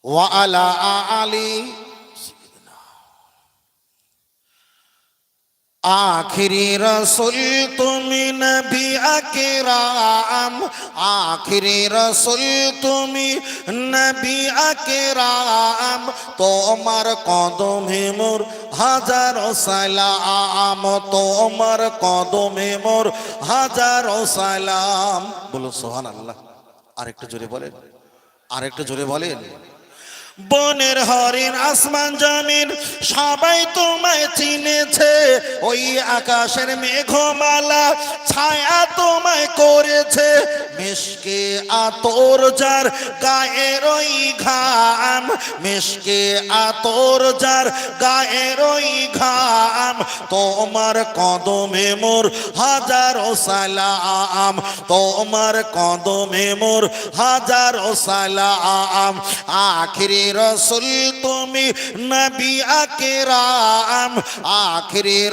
ওয়া আলা আলি आखिरी रसूल तुमी नबी अकराम आखिरी रसूल तुमी नबी अकराम तोमार कदमे मोर हाजारो सलाम तोमार कदमे मोर हाजारो सलाम बोलो सुभान अल्लाह आरेकटु जोरे बोलेन आरेकटु जोरे बोलेन বনের হরিণ আসমান জমিন সবাই তোমায় চিনেছে ওই আকাশের মেঘমালা ছায়া তোমায় করেছে মিশকে আতর যার গায়ের ওই ঘাম মিশকে আতর যার গায়ের ওই ঘাম তোমার কদমে মোর হাজারো সালাম তোমার কদমে মোর হাজারো সালাম আখিরি रसूल तुमी नबी अकराम आखिरी